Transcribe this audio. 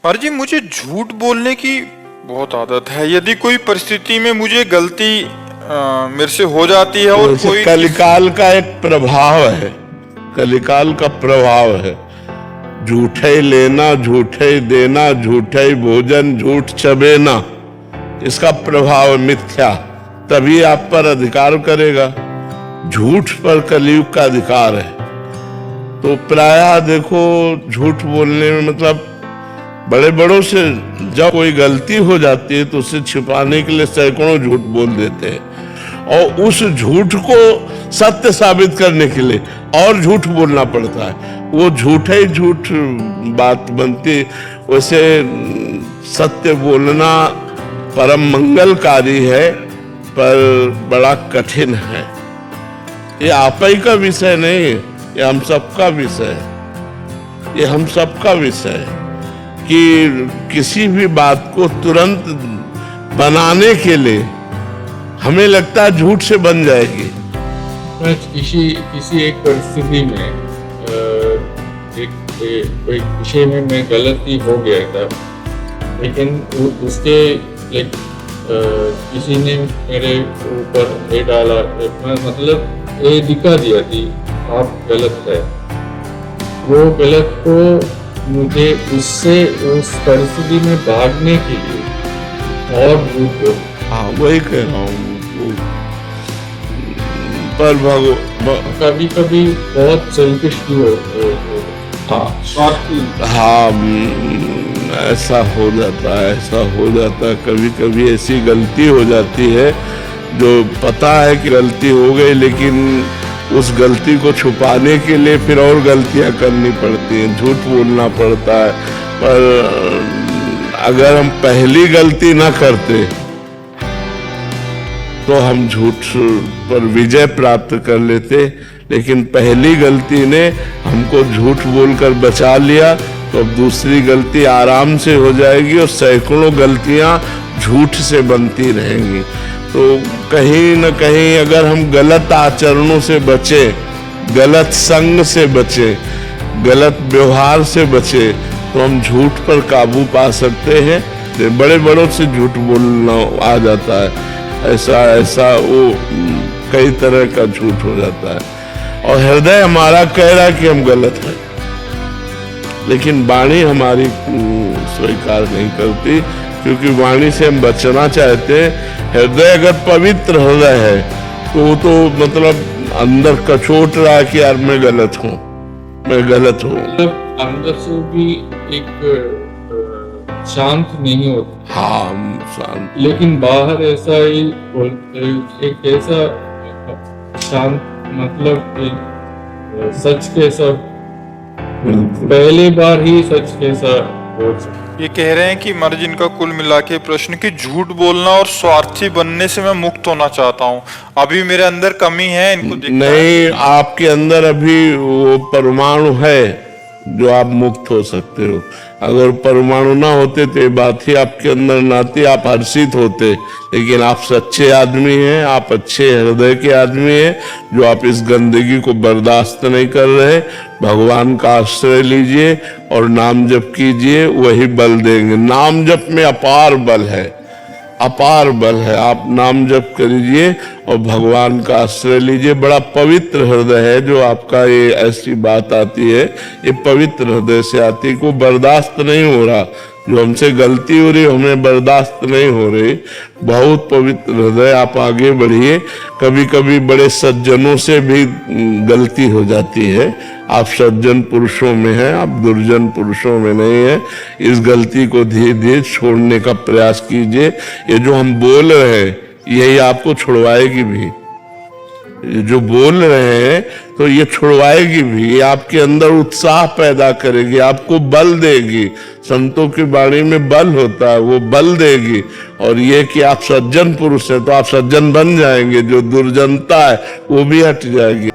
पर जी मुझे झूठ बोलने की बहुत आदत है। यदि कोई परिस्थिति में मुझे गलती मेरे से हो जाती है और कोई कलिकाल का एक प्रभाव है, कलिकाल का प्रभाव है। झूठे लेना, झूठे देना, झूठे भोजन, झूठ चबेना, इसका प्रभाव मिथ्या तभी आप पर अधिकार करेगा। झूठ पर कलयुग का अधिकार है। तो प्रायः देखो, झूठ बोलने में मतलब बड़े बड़ों से जब कोई गलती हो जाती है तो उसे छिपाने के लिए सैकड़ों झूठ बोल देते हैं, और उस झूठ को सत्य साबित करने के लिए और झूठ बोलना पड़ता है। वो झूठे झूठ बात बनती। वैसे सत्य बोलना परम मंगलकारी है, पर बड़ा कठिन है। ये आप ही का विषय नहीं है, ये हम सबका विषय है। ये हम सबका विषय है कि किसी भी बात को तुरंत बनाने के लिए हमें लगता है झूठ से बन जाएगी। किसी एक परिस्थिति में एक विषय में मैं गलती हो गया था, लेकिन उसके किसी ने मेरे ऊपर ये डाला, मतलब ये दिखा दिया कि आप गलत है। वो गलत को मुझे उससे उस परिस्थिति में भागने के लिए और झूठ, हाँ वही कह रहा हूँ। पर कभी कभी बहुत सेल्फिश भी हो। हाँ ऐसा हो जाता है, ऐसा हो जाता है। कभी कभी ऐसी गलती हो जाती है जो पता है कि गलती हो गई, लेकिन उस गलती को छुपाने के लिए फिर और गलतियां करनी पड़ती हैं, झूठ बोलना पड़ता है। पर अगर हम पहली गलती ना करते तो हम झूठ पर विजय प्राप्त कर लेते, लेकिन पहली गलती ने हमको झूठ बोलकर बचा लिया, तो अब दूसरी गलती आराम से हो जाएगी और सैकड़ों गलतियां झूठ से बनती रहेंगी। तो कहीं न कहीं अगर हम गलत आचरणों से बचे, गलत संग से बचे, गलत व्यवहार से बचे, तो हम झूठ पर काबू पा सकते हैं। बड़े बड़ों से झूठ बोलना आ जाता है, ऐसा वो कई तरह का झूठ हो जाता है। और हृदय हमारा कह रहा है कि हम गलत हैं, लेकिन वाणी हमारी स्वीकार नहीं करती, क्योंकि वाणी से हम बचना चाहते हैं। हृदय अगर पवित्र हृदय है तो मतलब अंदर कचोट रहा है कि यार मैं गलत हूँ, मैं गलत हूँ। मतलब अंदर से भी एक शांत नहीं होता। हाँ शांत, लेकिन बाहर ऐसा ही एक ऐसा शांत, मतलब सच कैसा पहली बार ही सच कैसा बोल सकते। ये कह रहे हैं कि मर्जिन का कुल मिला के प्रश्न कि झूठ बोलना और स्वार्थी बनने से मैं मुक्त होना चाहता हूँ। अभी मेरे अंदर कमी है, इनको नहीं, आपके अंदर अभी वो परमाणु है जो आप मुक्त हो सकते हो। अगर परमाणु ना होते तो ये बात ही आपके अंदर ना आती, आप हर्षित होते। लेकिन आप सच्चे आदमी हैं, आप अच्छे हृदय के आदमी हैं, जो आप इस गंदगी को बर्दाश्त नहीं कर रहे। भगवान का आश्रय लीजिए और नाम जप कीजिए, वही बल देंगे। नाम जप में अपार बल है, अपार बल है। आप नाम जप करिए और भगवान का आश्रय लीजिए। बड़ा पवित्र हृदय है जो आपका ये ऐसी बात आती है, ये पवित्र हृदय से आती है। को बर्दाश्त नहीं हो रहा, जो हमसे गलती हो रही हमें बर्दाश्त नहीं हो रही। बहुत पवित्र हृदय, आप आगे बढ़िए। कभी कभी बड़े सज्जनों से भी गलती हो जाती है। आप सज्जन पुरुषों में हैं, आप दुर्जन पुरुषों में नहीं है। इस गलती को धीरे धीरे छोड़ने का प्रयास कीजिए। ये जो हम बोल रहे हैं यही आपको छुड़वाएगी भी। ये जो बोल रहे हैं तो ये छुड़वाएगी भी, ये आपके अंदर उत्साह पैदा करेगी, आपको बल देगी। संतों की वाणी में बल होता है, वो बल देगी। और ये कि आप सज्जन पुरुष हैं तो आप सज्जन बन जाएंगे, जो दुर्जनता है वो भी हट जाएगी।